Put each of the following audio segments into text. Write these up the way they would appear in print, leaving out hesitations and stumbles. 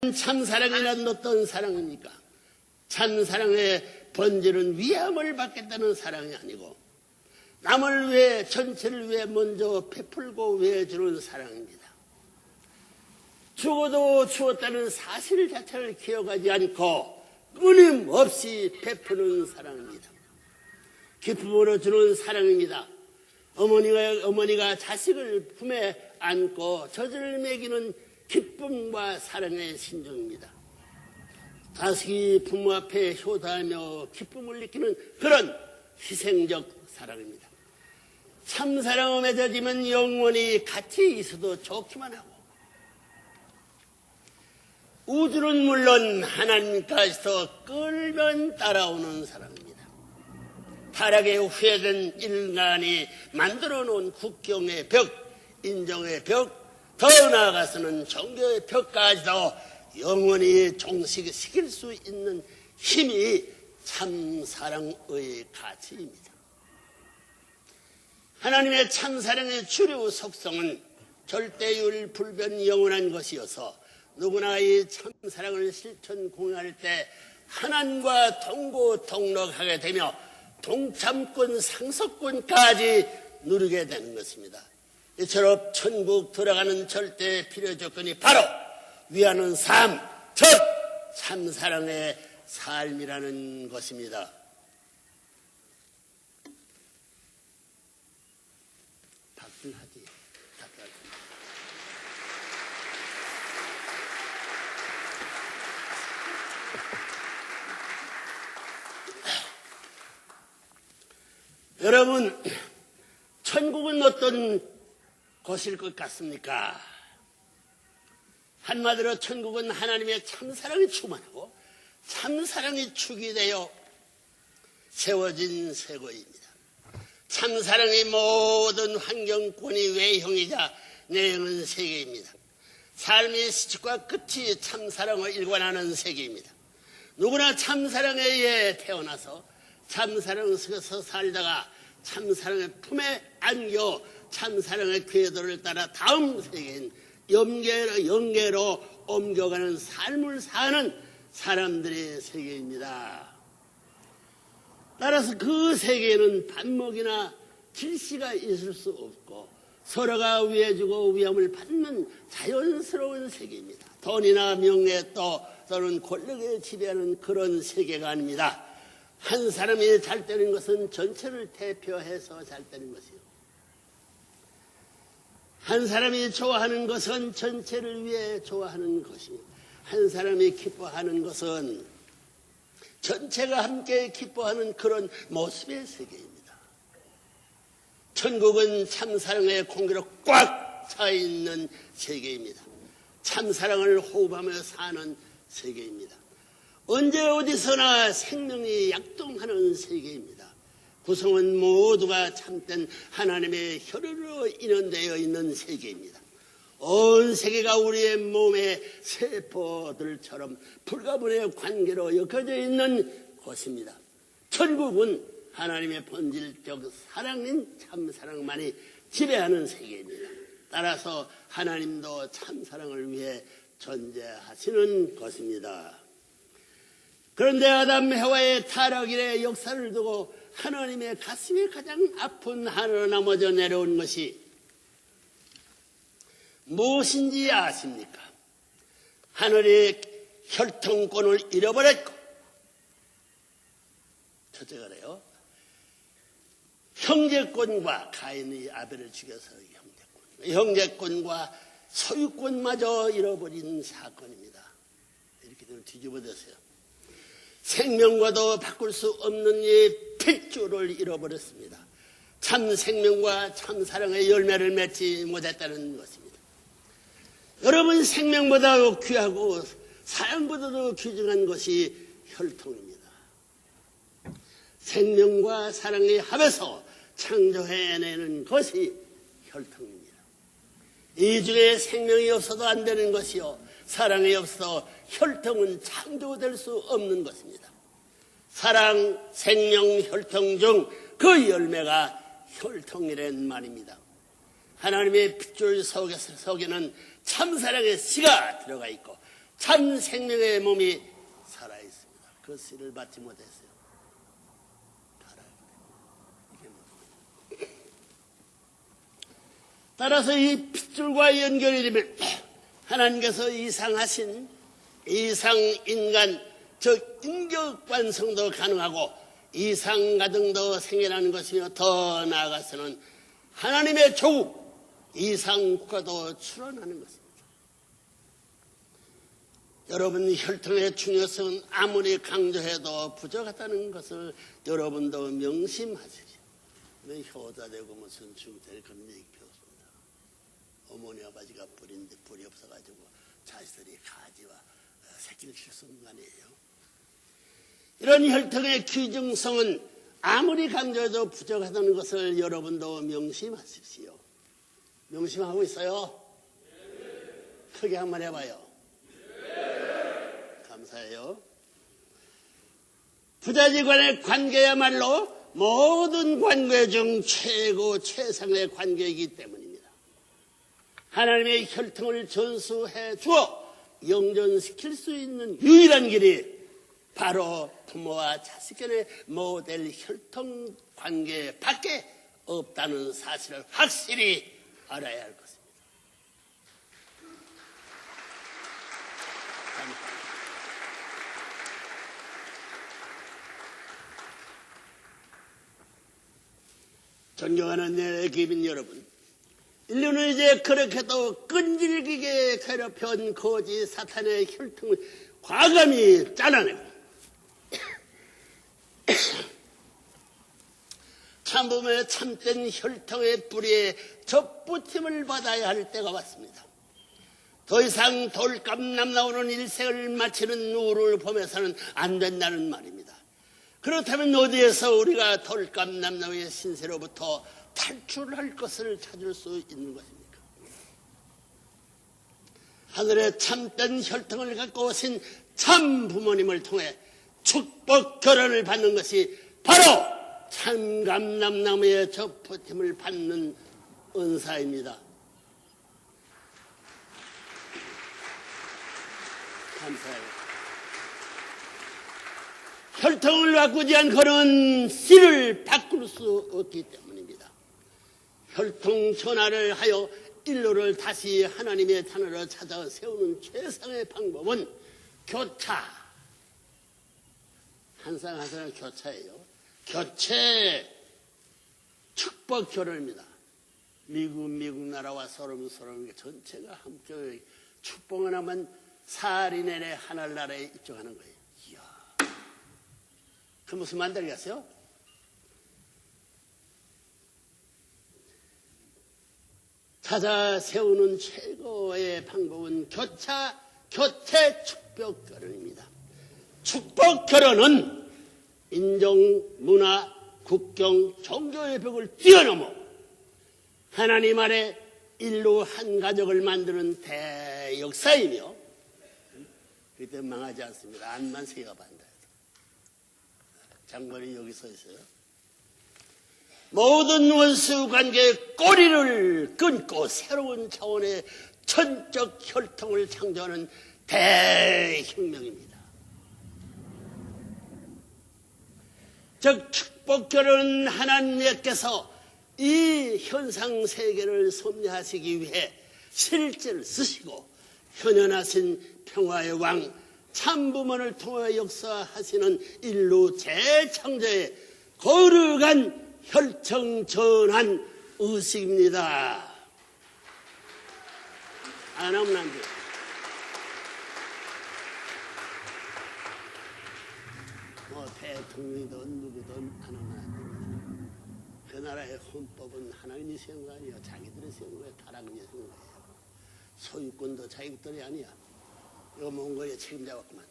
참사랑이란 어떤 사랑입니까? 참사랑의 본질은 위함을 받겠다는 사랑이 아니고 남을 위해, 전체를 위해 먼저 베풀고 위해주는 사랑입니다. 죽어도 죽었다는 사실 자체를 기억하지 않고 끊임없이 베푸는 사랑입니다. 기쁨으로 주는 사랑입니다. 어머니가 자식을 품에 안고 젖을 먹이는 기쁨과 사랑의 신정입니다. 자식이 부모 앞에 효도하며 기쁨을 느끼는 그런 희생적 사랑입니다. 참사랑에 맺어지면 영원히 같이 있어도 좋기만 하고 우주는 물론 하나님까지도 끌면 따라오는 사랑입니다. 타락에 후회된 인간이 만들어 놓은 국경의 벽, 인정의 벽, 더 나아가서는 종교의 벽까지도 영원히 종식시킬 수 있는 힘이 참사랑의 가치입니다. 하나님의 참사랑의 주류 속성은 절대율 불변 영원한 것이어서 누구나 이 참사랑을 실천 공유할 때 하나님과 동고 동록하게 되며 동참권 상속권까지 누리게 되는 것입니다. 이처럼 천국 들어가는 절대 필요 조건이 바로 위하는 삶, 즉 참사랑의 삶이라는 것입니다. 박수하지. 여러분, 천국은 어떤 곳일 것 같습니까? 한마디로 천국은 하나님의 참사랑이 충만하고 참사랑이 축이 되어 세워진 세계입니다. 참사랑의 모든 환경권이 외형이자 내형은 세계입니다. 삶의 시작과 끝이 참사랑을 일관하는 세계입니다. 누구나 참사랑에 의해 태어나서 참사랑 속에서 살다가 참사랑의 품에 안겨 참사랑의 궤도를 따라 다음 세계인 영계로 옮겨가는 삶을 사는 사람들의 세계입니다. 따라서 그 세계에는 반목이나 질시가 있을 수 없고 서로가 위해주고 위험을 받는 자연스러운 세계입니다. 돈이나 명예 또는 권력에 지배하는 그런 세계가 아닙니다. 한 사람이 잘 되는 것은 전체를 대표해서 잘 되는 것이요. 한 사람이 좋아하는 것은 전체를 위해 좋아하는 것이요. 한 사람이 기뻐하는 것은 전체가 함께 기뻐하는 그런 모습의 세계입니다. 천국은 참사랑의 공기로 꽉 차 있는 세계입니다. 참사랑을 호흡하며 사는 세계입니다. 언제 어디서나 생명이 약동하는 세계입니다. 구성은 모두가 참된 하나님의 혈으로 인원되어 있는 세계입니다. 온 세계가 우리의 몸의 세포들처럼 불가분의 관계로 엮어져 있는 곳입니다. 천국은 하나님의 본질적 사랑인 참사랑만이 지배하는 세계입니다. 따라서 하나님도 참사랑을 위해 존재하시는 것입니다. 그런데 아담 해와의 타락 이래 역사를 두고 하나님의 가슴이 가장 아픈 하늘로 넘어져 내려온 것이 무엇인지 아십니까? 하늘의 혈통권을 잃어버렸고, 첫째가 그래요. 형제권과 가인이 아벨을 죽여서 형제권과 소유권마저 잃어버린 사건입니다. 이렇게 되면 뒤집어졌어요. 생명과도 바꿀 수 없는 이 필주를 잃어버렸습니다. 참 생명과 참 사랑의 열매를 맺지 못했다는 것입니다. 여러분, 생명보다 귀하고 사랑보다도 귀중한 것이 혈통입니다. 생명과 사랑의 합에서 창조해내는 것이 혈통입니다. 이 중에 생명이 없어도 안 되는 것이요, 사랑이 없어 혈통은 창조될 수 없는 것입니다. 사랑, 생명, 혈통 중 그 열매가 혈통이란 말입니다. 하나님의 핏줄 속에는 참사랑의 씨가 들어가 있고 참 생명의 몸이 살아있습니다. 그 씨를 받지 못했어요. 따라서 이 핏줄과 연결이 되면 하나님께서 이상하신 이상인간, 즉 인격완성도 가능하고 이상가정도 생겨나는 것이며 더 나아가서는 하나님의 조국, 이상국가도 출현하는 것입니다. 여러분, 혈통의 중요성은 아무리 강조해도 부족하다는 것을 여러분도 명심하시죠. 왜 효자되고 무슨 중될 그런 얘기 배웠습니다. 어머니 아버지가 뿔인데 뿔이 없어가지고 자식들이 가지와 새끼를 칠 수 없는 거 아니에요. 이런 혈통의 귀중성은 아무리 강조해도 부족하다는 것을 여러분도 명심하십시오. 명심하고 있어요? 크게 한번 해봐요. 감사해요. 부자지 간의 관계야말로 모든 관계 중 최고 최상의 관계이기 때문입니다. 하나님의 혈통을 전수해 주어 영존시킬 수 있는 유일한 길이 바로 부모와 자식 간의 모델 혈통 관계 밖에 없다는 사실을 확실히 알아야 할 것입니다. 존경하는 내 기민 여러분, 인류는 이제 그렇게도 끈질기게 괴롭혀온 거짓 사탄의 혈통을 과감히 잘라내고 참부모의 참된 혈통의 뿌리에 접붙임을 받아야 할 때가 왔습니다. 더 이상 돌감남 나오는 일생을 마치는 우를 보면서는 안 된다는 말입니다. 그렇다면 어디에서 우리가 돌감남나무의 신세로부터 탈출할 것을 찾을 수 있는 것입니까? 하늘의 참된 혈통을 갖고 오신 참 부모님을 통해 축복 결혼을 받는 것이 바로 참감남나무의 접붙임을 받는 은사입니다. 감사해요. 혈통을 바꾸지 않고는 씨를 바꿀 수 없기 때문입니다. 혈통 전환을 하여 인류를 다시 하나님의 단어로 찾아 세우는 최상의 방법은 교차. 한상 하나는 교차예요. 교체 축복 결혼입니다. 미국 나라와 소름 전체가 함께 축복 하나만 사리 내내 하늘나라에 입증하는 거예요. 그 무슨 만들겠어요? 찾아 세우는 최고의 방법은 교체 축복 결혼입니다. 축복 결혼은 인종, 문화, 국경, 종교의 벽을 뛰어넘어 하나님 아래 인류 한 가족을 만드는 대역사이며 그때 망하지 않습니다. 안만 세가 반다. 장관이 여기 서 있어요. 모든 원수 관계의 꼬리를 끊고 새로운 차원의 천적 혈통을 창조하는 대혁명입니다. 즉 축복 결혼은 하나님께서 이 현상 세계를 섭리하시기 위해 실제를 쓰시고 현현하신 평화의 왕 참부모를 통해 역사하시는 인류 재창조의 거룩한 혈통 전환 의식입니다. 안 하면 안 돼요. 뭐 대통령이든 누구든 안 하면 안 됩니다. 그 나라의 헌법은 하나님이 세운 거 아니에요. 자기들이 세운 거예요. 타락이 세운 거예요. 소유권도 자기들이 아니야. 이거 몽골에 책임져왔구만.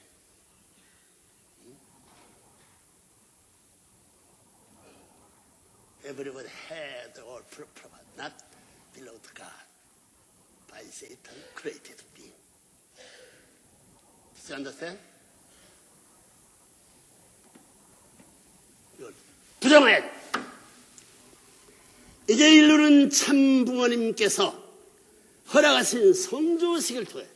Everybody had all proper, not below to God, by Satan created being. Do you understand? 부정해. 이제 인류는 참 부모님께서 허락하신 성조식을 통해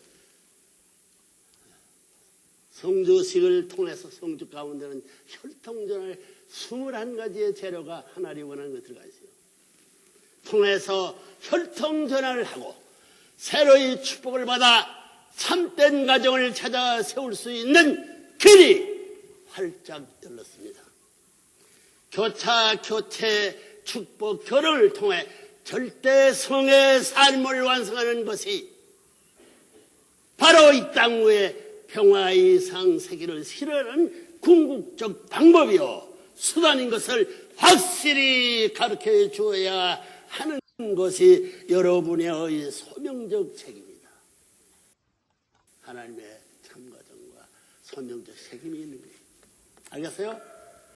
성주식을 통해서 성주 가운데는 혈통전할 21가지의 재료가 하나님 원하는 것 들어가 있어요. 통해서 혈통전환을 하고 새로이 축복을 받아 참된 가정을 찾아 세울 수 있는 길이 활짝 열렸습니다. 교차, 교체, 축복, 결혼을 통해 절대성의 삶을 완성하는 것이 바로 이 땅 위에 평화의 상세기를 실현하는 궁극적 방법이요 수단인 것을 확실히 가르쳐 주어야 하는 것이 여러분의 소명적 책임입니다. 하나님의 참가정과 소명적 책임이 있는 거예요. 알겠어요?